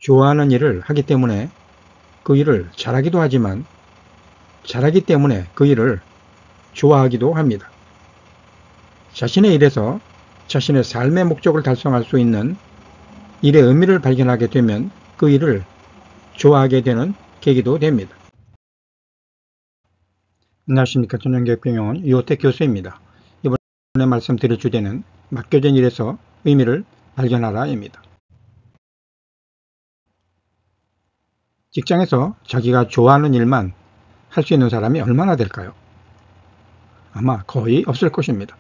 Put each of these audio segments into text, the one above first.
좋아하는 일을 하기 때문에 그 일을 잘하기도 하지만 잘하기 때문에 그 일을 좋아하기도 합니다. 자신의 일에서 자신의 삶의 목적을 달성할 수 있는 일의 의미를 발견하게 되면 그 일을 좋아하게 되는 계기도 됩니다. 안녕하십니까. 전영교육병원 유호택 교수입니다. 이번에 말씀드릴 주제는 맡겨진 일에서 의미를 발견하라입니다. 직장에서 자기가 좋아하는 일만 할 수 있는 사람이 얼마나 될까요? 아마 거의 없을 것입니다.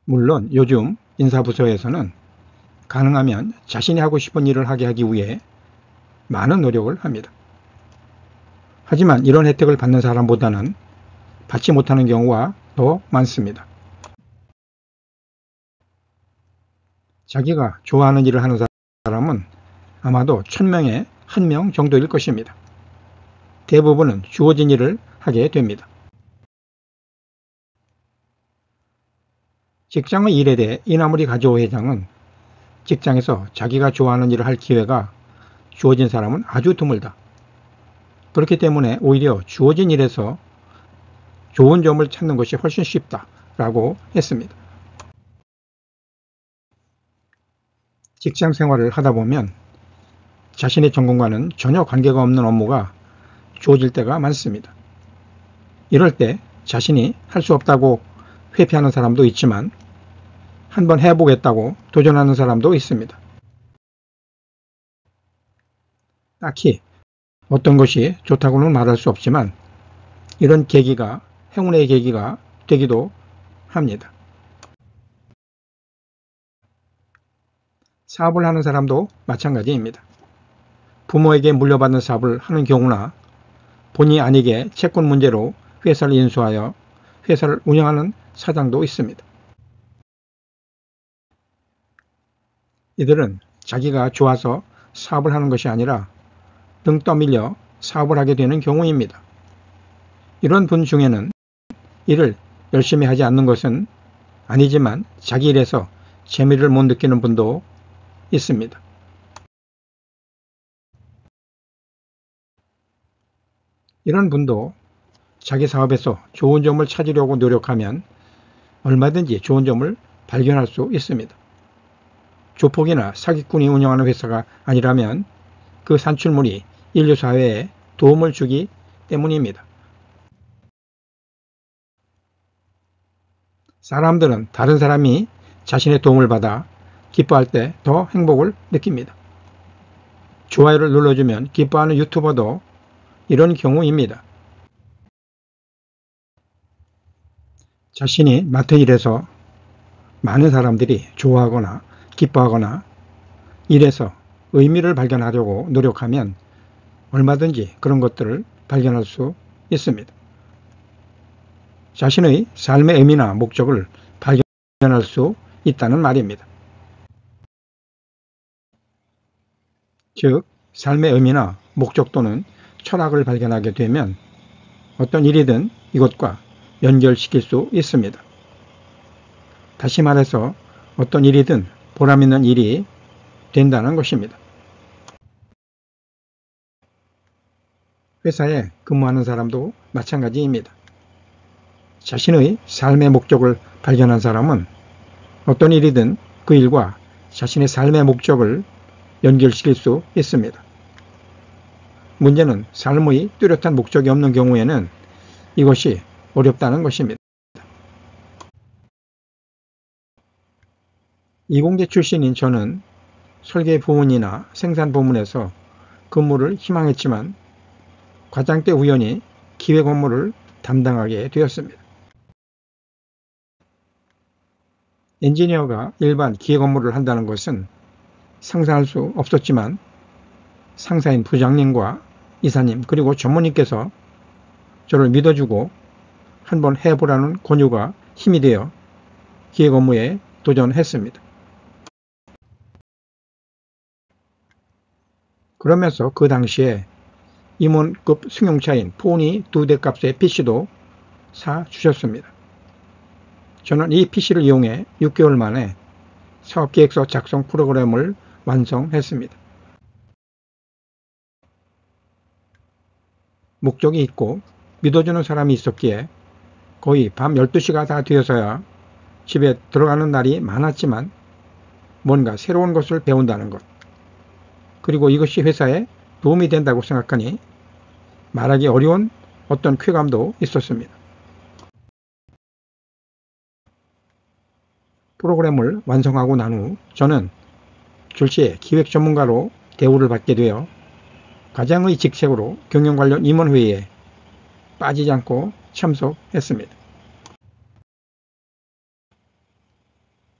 물론 요즘 인사부서에서는 가능하면 자신이 하고 싶은 일을 하게 하기 위해 많은 노력을 합니다. 하지만 이런 혜택을 받는 사람보다는 받지 못하는 경우가 더 많습니다. 자기가 좋아하는 일을 하는 사람은 아마도 1000명에 1명 정도일 것입니다. 대부분은 주어진 일을 하게 됩니다. 직장의 일에 대해 이나무리 가즈오 회장은 직장에서 자기가 좋아하는 일을 할 기회가 주어진 사람은 아주 드물다. 그렇기 때문에 오히려 주어진 일에서 좋은 점을 찾는 것이 훨씬 쉽다라고 했습니다. 직장 생활을 하다 보면 자신의 전공과는 전혀 관계가 없는 업무가 주어질 때가 많습니다. 이럴 때 자신이 할 수 없다고 회피하는 사람도 있지만 한번 해보겠다고 도전하는 사람도 있습니다. 딱히 어떤 것이 좋다고는 말할 수 없지만 이런 계기가 행운의 계기가 되기도 합니다. 사업을 하는 사람도 마찬가지입니다. 부모에게 물려받은 사업을 하는 경우나 본의 아니게 채권 문제로 회사를 인수하여 회사를 운영하는 사장도 있습니다. 이들은 자기가 좋아서 사업을 하는 것이 아니라 등 떠밀려 사업을 하게 되는 경우입니다. 이런 분 중에는 일을 열심히 하지 않는 것은 아니지만 자기 일에서 재미를 못 느끼는 분도 있습니다. 이런 분도 자기 사업에서 좋은 점을 찾으려고 노력하면 얼마든지 좋은 점을 발견할 수 있습니다. 조폭이나 사기꾼이 운영하는 회사가 아니라면 그 산출물이 인류 사회에 도움을 주기 때문입니다. 사람들은 다른 사람이 자신의 도움을 받아 기뻐할 때 더 행복을 느낍니다. 좋아요를 눌러주면 기뻐하는 유튜버도 이런 경우입니다. 자신이 맡은 일에서 많은 사람들이 좋아하거나 기뻐하거나 일에서 의미를 발견하려고 노력하면 얼마든지 그런 것들을 발견할 수 있습니다. 자신의 삶의 의미나 목적을 발견할 수 있다는 말입니다. 즉, 삶의 의미나 목적 또는 철학을 발견하게 되면 어떤 일이든 이것과 연결시킬 수 있습니다. 다시 말해서 어떤 일이든 보람 있는 일이 된다는 것입니다. 회사에 근무하는 사람도 마찬가지입니다. 자신의 삶의 목적을 발견한 사람은 어떤 일이든 그 일과 자신의 삶의 목적을 연결시킬 수 있습니다. 문제는 삶의 뚜렷한 목적이 없는 경우에는 이것이 어렵다는 것입니다. 이공계 출신인 저는 설계 부문이나 생산 부문에서 근무를 희망했지만 과장 때 우연히 기획 업무를 담당하게 되었습니다. 엔지니어가 일반 기획 업무를 한다는 것은 상상할 수 없었지만 상사인 부장님과 이사님 그리고 전무님께서 저를 믿어주고 한번 해보라는 권유가 힘이 되어 기획 업무에 도전했습니다. 그러면서 그 당시에 임원급 승용차인 포니 2대 값의 PC도 사주셨습니다. 저는 이 PC를 이용해 6개월 만에 사업계획서 작성 프로그램을 완성했습니다. 목적이 있고 믿어주는 사람이 있었기에 거의 밤 12시가 다 되어서야 집에 들어가는 날이 많았지만 뭔가 새로운 것을 배운다는 것, 그리고 이것이 회사에 도움이 된다고 생각하니 말하기 어려운 어떤 쾌감도 있었습니다. 프로그램을 완성하고 난 후 저는 졸지에 기획 전문가로 대우를 받게 되어 과장의 직책으로 경영 관련 임원회의에 빠지지 않고 참석했습니다.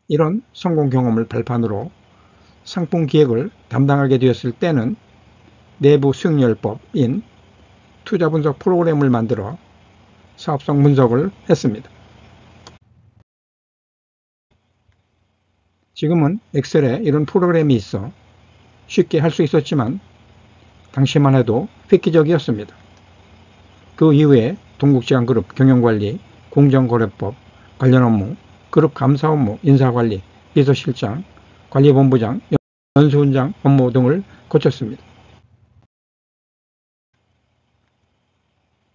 이런 성공 경험을 발판으로 상품 기획을 담당하게 되었을 때는 내부 수익률법인 투자 분석 프로그램을 만들어 사업성 분석을 했습니다. 지금은 엑셀에 이런 프로그램이 있어 쉽게 할 수 있었지만 당시만 해도 획기적이었습니다. 그 이후에 동국지향그룹 경영관리, 공정거래법 관련 업무, 그룹 감사 업무, 인사관리, 비서실장, 관리본부장, 연수원장 업무 등을 거쳤습니다.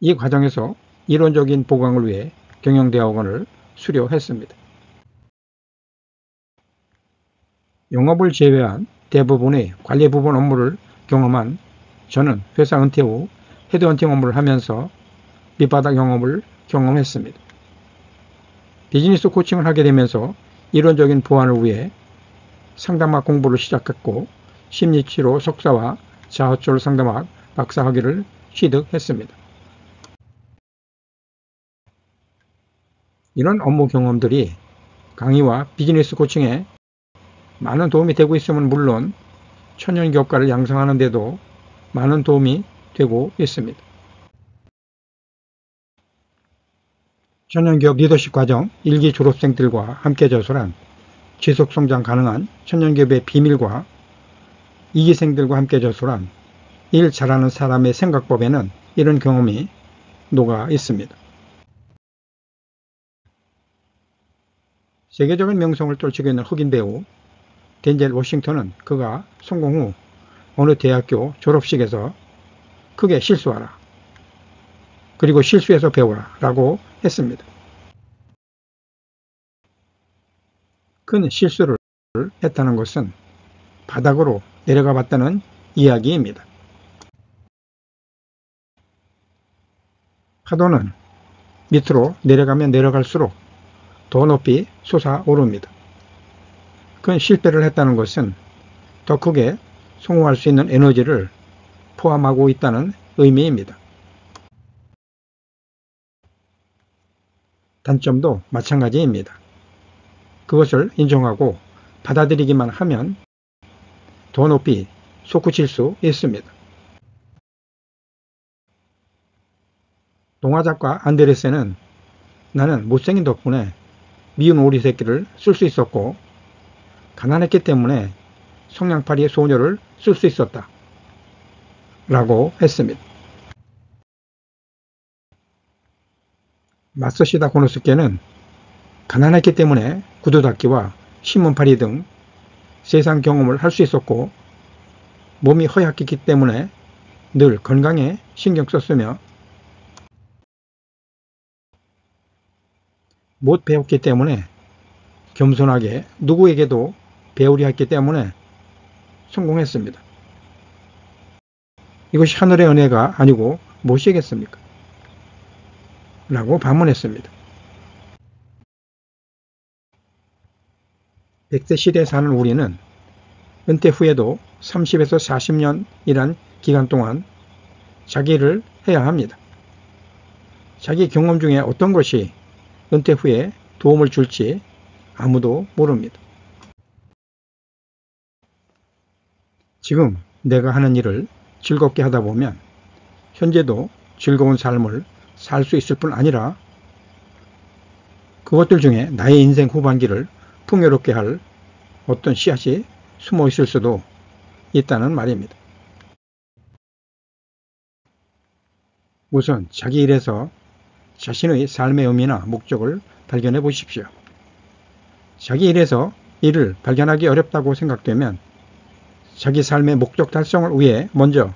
이 과정에서 이론적인 보강을 위해 경영대학원을 수료했습니다. 영업을 제외한 대부분의 관리 부분 업무를 경험한 저는 회사 은퇴 후 헤드헌팅 업무를 하면서 밑바닥 영업을 경험했습니다. 비즈니스 코칭을 하게 되면서 이론적인 보완을 위해 상담학 공부를 시작했고 심리치료 석사와 자아철 상담학 박사학위를 취득했습니다. 이런 업무 경험들이 강의와 비즈니스 코칭에 많은 도움이 되고 있으면 물론 천연기업가를 양성하는 데도 많은 도움이 되고 있습니다. 천연기업 리더십 과정 1기 졸업생들과 함께 저술한 지속성장 가능한 천연기업의 비밀과 2기생들과 함께 저술한 일 잘하는 사람의 생각법에는 이런 경험이 녹아 있습니다. 세계적인 명성을 떨치고 있는 흑인 배우 덴젤 워싱턴은 그가 성공 후 어느 대학교 졸업식에서 크게 실수하라, 그리고 실수해서 배워라 라고 했습니다. 큰 실수를 했다는 것은 바닥으로 내려가 봤다는 이야기입니다. 파도는 밑으로 내려가면 내려갈수록 더 높이 솟아오릅니다. 큰 실패를 했다는 것은 더 크게 성공할 수 있는 에너지를 포함하고 있다는 의미입니다. 단점도 마찬가지입니다. 그것을 인정하고 받아들이기만 하면 더 높이 솟구칠 수 있습니다. 동화작가 안데르센은 나는 못생긴 덕분에 미운 오리 새끼를 쓸 수 있었고 가난했기 때문에 성냥팔이의 소녀를 쓸 수 있었다 라고 했습니다. 마쓰시다 고노스케는 가난했기 때문에 구두닦기와 신문팔이 등 세상 경험을 할 수 있었고 몸이 허약했기 때문에 늘 건강에 신경 썼으며 못 배웠기 때문에 겸손하게 누구에게도 배우려 했기 때문에 성공했습니다. 이것이 하늘의 은혜가 아니고 무엇이겠습니까? 라고 반문했습니다. 100세 시대에 사는 우리는 은퇴 후에도 30에서 40년이란 기간 동안 자기 일을 해야 합니다. 자기 경험 중에 어떤 것이 은퇴 후에 도움을 줄지 아무도 모릅니다. 지금 내가 하는 일을 즐겁게 하다 보면 현재도 즐거운 삶을 살 수 있을 뿐 아니라 그것들 중에 나의 인생 후반기를 풍요롭게 할 어떤 씨앗이 숨어 있을 수도 있다는 말입니다. 우선 자기 일에서 자신의 삶의 의미나 목적을 발견해 보십시오. 자기 일에서 이를 발견하기 어렵다고 생각되면 자기 삶의 목적 달성을 위해 먼저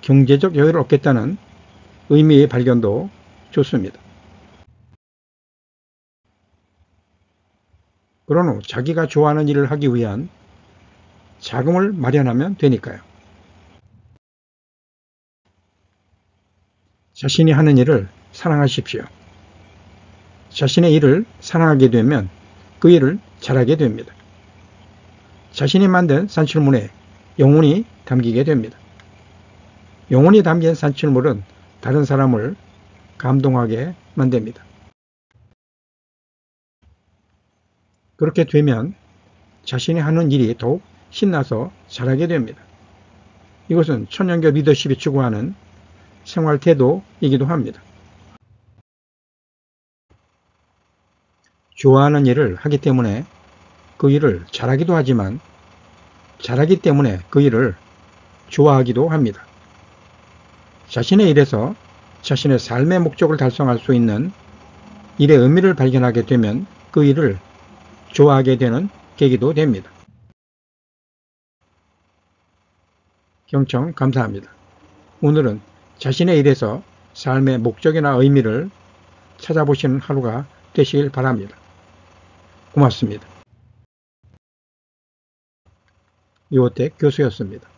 경제적 여유를 얻겠다는 의미의 발견도 좋습니다. 그런 후 자기가 좋아하는 일을 하기 위한 자금을 마련하면 되니까요. 자신이 하는 일을 사랑하십시오. 자신의 일을 사랑하게 되면 그 일을 잘하게 됩니다. 자신이 만든 산출물에 영혼이 담기게 됩니다. 영혼이 담긴 산출물은 다른 사람을 감동하게 만듭니다. 그렇게 되면 자신이 하는 일이 더욱 신나서 잘하게 됩니다. 이것은 천연교 리더십이 추구하는 생활 태도이기도 합니다. 좋아하는 일을 하기 때문에 그 일을 잘하기도 하지만 잘하기 때문에 그 일을 좋아하기도 합니다. 자신의 일에서 자신의 삶의 목적을 달성할 수 있는 일의 의미를 발견하게 되면 그 일을 좋아하게 되는 계기도 됩니다. 경청 감사합니다. 오늘은 자신의 일에서 삶의 목적이나 의미를 찾아보시는 하루가 되시길 바랍니다. 고맙습니다. 이호택 교수였습니다.